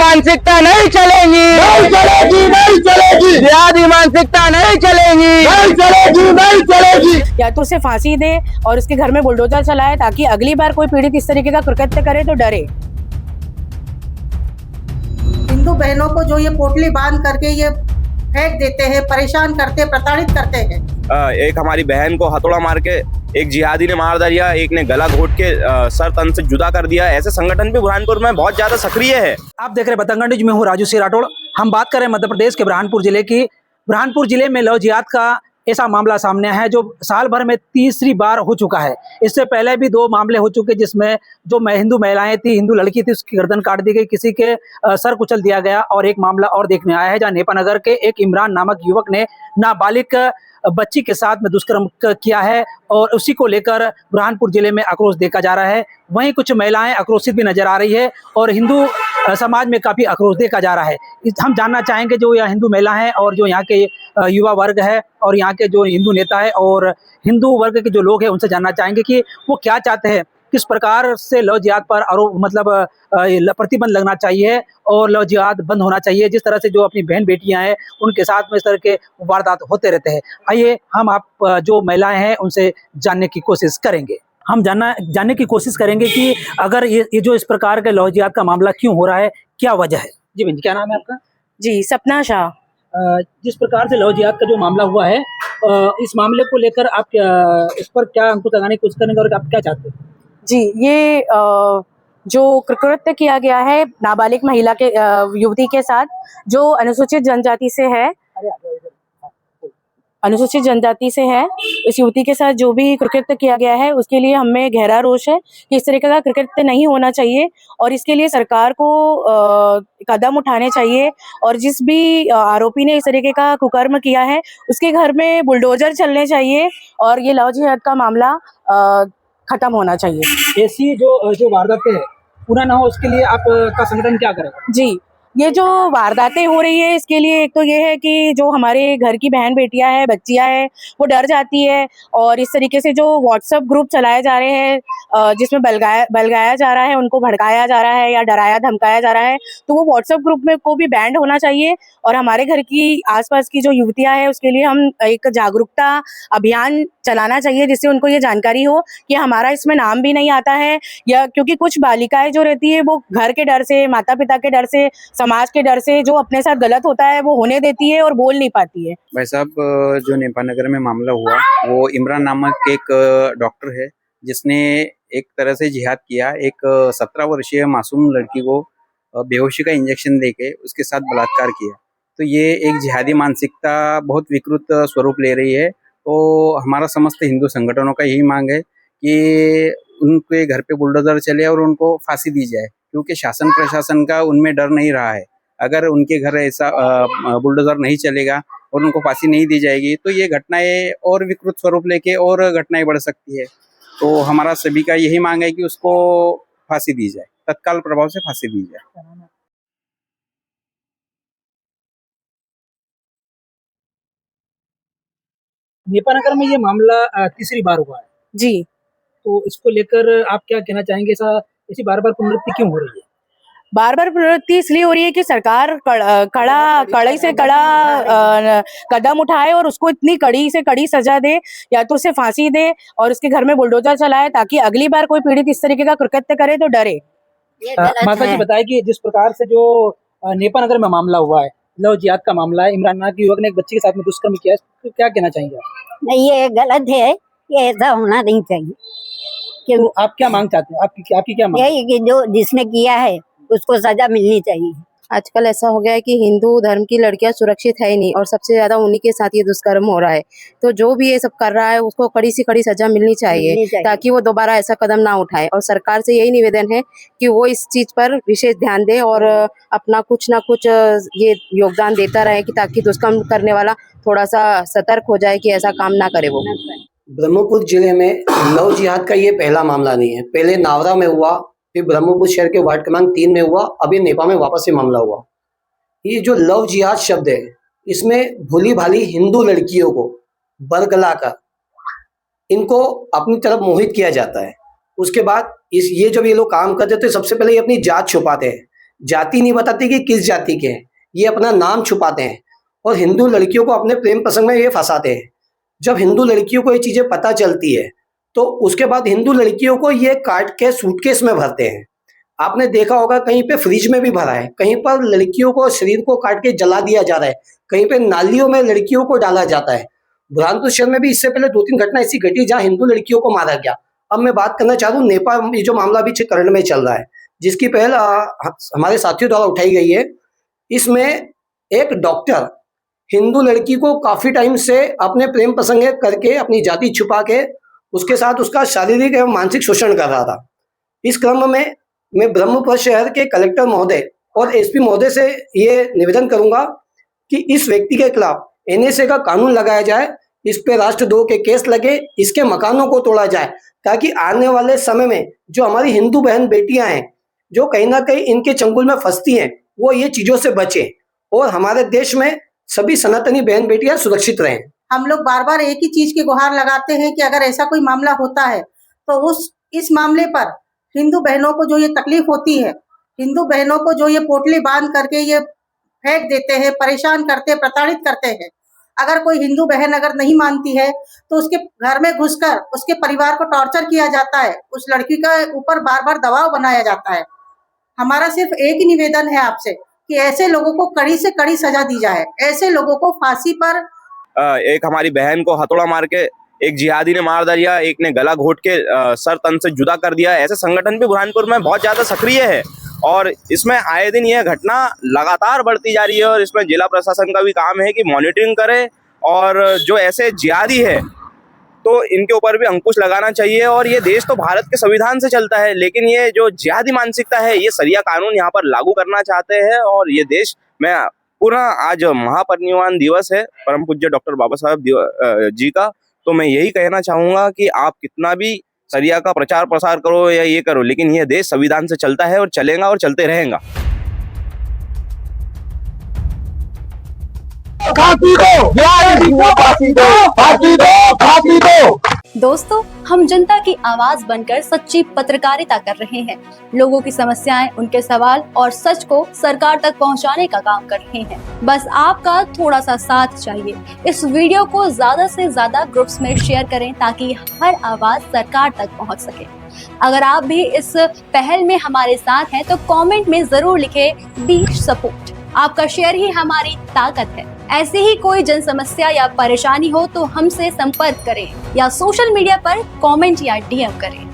मानसिकता नहीं चलेगी, नहीं चलेगी, नहीं चलेगी, जिहादी मानसिकता नहीं चलेगी, नहीं चलेगी, नहीं चलेगी। या तो उसे फांसी दे और उसके घर में बुलडोजर चलाए ताकि अगली बार कोई पीड़ित इस तरीके का कृत्य करे तो डरे। हिंदू बहनों को जो ये पोटली बांध करके ये फेंक देते हैं, परेशान करते, प्रताड़ित करते हैं। एक हमारी बहन को हथौड़ा मार के एक जिहादी ने मार दिया, एक ने गला घोट के सर तन से जुदा कर दिया। ऐसे संगठन भी बुरहानपुर में बहुत ज्यादा सक्रिय है। आप देख रहे हैं बतंगड़ न्यूज में हूँ राजू सिंह राठौड़। हम बात कर रहे हैं मध्य प्रदेश के बुरहानपुर जिले की। बुरहानपुर जिले में लव जिहाद का ऐसा मामला सामने है जो साल भर में तीसरी बार हो चुका है। इससे पहले भी 2 मामले हो चुके जिसमें जो हिंदू महिलाएं थी, हिंदू लड़की थी, उसकी गर्दन काट दी गई, किसी के सर कुचल दिया गया। और एक मामला और देखने आया है जहां नेपानगर के एक इमरान नामक युवक ने नाबालिग बच्ची के साथ में दुष्कर्म किया है और उसी को लेकर बुरहानपुर जिले में आक्रोश देखा जा रहा है। वहीं कुछ महिलाएं आक्रोशित भी नजर आ रही है और हिंदू समाज में काफी आक्रोश देखा जा रहा है। हम जानना चाहेंगे जो यहाँ हिंदू महिला हैं और जो यहाँ के युवा वर्ग है और यहाँ के जो हिंदू नेता है और हिंदू वर्ग के जो लोग हैं उनसे जानना चाहेंगे कि वो क्या चाहते हैं, किस प्रकार से लव जिहाद पर आरोप प्रतिबंध लगना चाहिए और लव जिहाद बंद होना चाहिए। जिस तरह से जो अपनी बहन बेटियां हैं उनके साथ में इस तरह के वारदात होते रहते हैं। आइए हम आप जो महिलाएं हैं उनसे जानने की कोशिश करेंगे। हम जानने की कोशिश करेंगे कि अगर ये जो इस प्रकार के लव जिहाद का मामला क्यों हो रहा है, क्या वजह है। जी बहन, क्या नाम है आपका। जी, सपना शाह। जिस प्रकार से लव जिहाद का जो मामला हुआ है, इस मामले को लेकर आप इस पर क्या अंकुश लगाने की कोशिश करेंगे और आप क्या चाहते हैं। जी, ये जो कृत्य किया गया है नाबालिग महिला के युवती के साथ जो अनुसूचित जनजाति से है, इस युवती के साथ जो भी कृत्य किया गया है उसके लिए हमें गहरा रोष है कि इस तरीके का कृत्य नहीं होना चाहिए और इसके लिए सरकार को कदम उठाने चाहिए। और जिस भी आरोपी ने इस तरीके का कुकर्म किया है उसके घर में बुलडोजर चलने चाहिए और ये लव जिहाद का मामला खत्म होना चाहिए। ऐसी जो वारदातें है पूरा ना हो उसके लिए आप का संगठन क्या करेगा। जी, ये जो वारदातें हो रही है इसके लिए एक तो ये है कि जो हमारे घर की बहन बेटियां हैं, बच्चियां हैं, वो डर जाती है और इस तरीके से जो व्हाट्सएप ग्रुप चलाए जा रहे हैं जिसमें बलगाया जा रहा है, उनको भड़काया जा रहा है या डराया धमकाया जा रहा है, तो वो व्हाट्सएप ग्रुप में को भी बैंड होना चाहिए। और हमारे घर की आसपास की जो युवतियां हैं उसके लिए हम एक जागरूकता अभियान चलाना चाहिए जिससे उनको ये जानकारी हो कि हमारा इसमें नाम भी नहीं आता है। या क्योंकि कुछ बालिकाएं जो रहती है वो घर के डर से, माता पिता के डर से, समाज के डर से जो अपने साथ गलत होता है वो होने देती है और बोल नहीं पाती है। भाई साहब, जो नेपानगर में मामला हुआ वो इमरान नामक एक डॉक्टर है जिसने एक तरह से जिहाद किया। एक 17 वर्षीय मासूम लड़की को बेहोशी का इंजेक्शन देके उसके साथ बलात्कार किया। तो ये एक जिहादी मानसिकता बहुत विकृत स्वरूप ले रही है। तो हमारा समस्त हिंदू संगठनों का यही मांग है कि उनके घर पे बुलडोजर चले और उनको फांसी दी जाए, क्योंकि शासन प्रशासन का उनमें डर नहीं रहा है। अगर उनके घर ऐसा बुलडोजर नहीं चलेगा और उनको फांसी नहीं दी जाएगी तो ये घटनाएं और विकृत स्वरूप लेके और घटनाएं बढ़ सकती है। तो हमारा सभी का यही मांग है कि उसको फांसी दी जाए, तत्काल प्रभाव से फांसी दी जाए। नेपानगर में ये मामला तीसरी बार हुआ है। जी, तो इसको लेकर आप क्या कहना चाहेंगे, ऐसी बार बार पुनरावृत्ति क्यों हो रही है। बार बार प्रवृत्ति इसलिए हो रही है कि सरकार कड़ाई से कड़ा कदम उठाए और उसको इतनी कड़ी से कड़ी सजा दे या तो उसे फांसी दे और उसके घर में बुलडोजर चलाए ताकि अगली बार कोई पीड़ित इस तरीके का कृत्य करे तो डरे। माता जी बताइए कि जिस प्रकार से जो नेपानगर में मामला हुआ है, लव जिहाद का मामला है, इमरान नाम के युवक ने एक बच्ची के साथ में दुष्कर्म किया है, तो क्या कहना चाहेंगे आप। नहीं, ये गलत है, ये ऐसा होना नहीं चाहिए। तो आप क्या मांग चाहते हैं, आपकी क्या मांग। यही कि जो जिसने किया है उसको सजा मिलनी चाहिए। आजकल ऐसा हो गया है कि हिंदू धर्म की लड़कियां सुरक्षित है ही नहीं और सबसे ज्यादा उन्हीं के साथ ये दुष्कर्म हो रहा है। तो जो भी ये सब कर रहा है उसको कड़ी से कड़ी सजा मिलनी चाहिए ताकि वो दोबारा ऐसा कदम ना उठाए। और सरकार से यही निवेदन है कि वो इस चीज पर विशेष ध्यान दे और अपना कुछ ना कुछ ये योगदान देता रहे कि ताकि दुष्कर्म करने वाला थोड़ा सा सतर्क हो जाए कि ऐसा काम ना करे वो। ब्रह्मपुर जिले में लव जिहाद का ये पहला मामला नहीं है। पहले नावरा में हुआ, फिर ब्रह्मपुर शहर के वार्ड क्रमांक 3 में हुआ, अभी नेपा में वापस से मामला हुआ। ये जो लव जिहाद शब्द है इसमें भोली भाली हिंदू लड़कियों को बरगला कर इनको अपनी तरफ मोहित किया जाता है। उसके बाद ये जब ये लोग काम करते हैं तो सबसे पहले ये अपनी जात छुपाते हैं जाति नहीं बताते कि किस जाति के हैं, ये अपना नाम छुपाते हैं और हिंदू लड़कियों को अपने प्रेम प्रसंग में ये फंसाते हैं। जब हिंदू लड़कियों को ये चीज़ें पता चलती है तो उसके बाद हिंदू लड़कियों को ये काट के सूटकेस में भरते हैं। आपने देखा होगा कहीं पे फ्रिज में भी भरा है, कहीं पर लड़कियों को शरीर को काट के जला दिया जा रहा है, कहीं पे नालियों में लड़कियों को डाला जाता है। बुरहानपुर शहर में भी इससे पहले 2-3 घटना ऐसी घटी जहाँ हिंदू लड़कियों को मारा गया। अब मैं बात करना चाह रहा हूँ नेपाल, ये जो मामला भी करण में चल रहा है, जिसकी पहल हमारे साथियों द्वारा उठाई गई है। इसमें एक डॉक्टर हिंदू लड़की को काफी टाइम से अपने प्रेम प्रसंग करके अपनी जाति छुपा के उसके साथ उसका शारीरिक एवं मानसिक शोषण कर रहा था। इस क्रम में मैं ब्रह्मपुर शहर के कलेक्टर महोदय और एसपी महोदय से ये निवेदन करूंगा कि इस व्यक्ति के खिलाफ एनएसए का कानून लगाया जाए, इस पे राष्ट्रद्रोह के केस लगे, इसके मकानों को तोड़ा जाए, ताकि आने वाले समय में जो हमारी हिंदू बहन बेटियां हैं जो कहीं ना कहीं इनके चंगुल में फंसती हैं, वो ये चीजों से बचे और हमारे देश में सभी सनातनी बहन बेटियां सुरक्षित रहें। हम लोग बार बार एक ही चीज की गुहार लगाते हैं कि अगर ऐसा कोई मामला होता है तो इस मामले पर हिंदू बहनों को जो ये तकलीफ होती है, हिंदू बहनों को जो ये पोटली बांध करके ये फेंक देते हैं, परेशान करते, प्रताड़ित करते हैं। अगर कोई हिंदू बहन अगर नहीं मानती है तो उसके घर में घुसकर उसके परिवार को टॉर्चर किया जाता है, उस लड़की का ऊपर बार बार दबाव बनाया जाता है। हमारा सिर्फ एक ही निवेदन है आपसे कि ऐसे लोगों को कड़ी से कड़ी सजा दी जाए, ऐसे लोगों को फांसी पर। एक हमारी बहन को हथौड़ा मार के एक जिहादी ने मार दिया, एक ने गला घोट के सर तन से जुदा कर दिया। ऐसे संगठन भी बुरहानपुर में बहुत ज्यादा सक्रिय है और इसमें आए दिन यह घटना लगातार बढ़ती जा रही है और इसमें जिला प्रशासन का भी काम है कि मॉनिटरिंग करे और जो ऐसे जिहादी है तो इनके ऊपर भी अंकुश लगाना चाहिए। और ये देश तो भारत के संविधान से चलता है, लेकिन ये जो जिहादी मानसिकता है, ये शरिया कानून यहाँ पर लागू करना चाहते हैं। और ये देश में पूरा आज महापरिनिर्वाण दिवस है परम पूज्य डॉक्टर बाबा साहब जी का, तो मैं यही कहना चाहूंगा कि आप कितना भी शरिया का प्रचार प्रसार करो या ये करो, लेकिन यह देश संविधान से चलता है और चलेगा और चलते रहेगा। फांसी दो, फांसी दो, फांसी दो, फांसी दो। दोस्तों, हम जनता की आवाज बनकर सच्ची पत्रकारिता कर रहे हैं। लोगों की समस्याएं, उनके सवाल और सच को सरकार तक पहुंचाने का काम कर रहे हैं। बस आपका थोड़ा सा साथ चाहिए। इस वीडियो को ज्यादा से ज्यादा ग्रुप्स में शेयर करें ताकि हर आवाज सरकार तक पहुंच सके। अगर आप भी इस पहल में हमारे साथ हैं तो कमेंट में जरूर लिखें बी सपोर्ट। आपका शेयर ही हमारी ताकत है। ऐसी ही कोई जन समस्या या परेशानी हो तो हमसे संपर्क करें या सोशल मीडिया पर कमेंट या डीएम करें।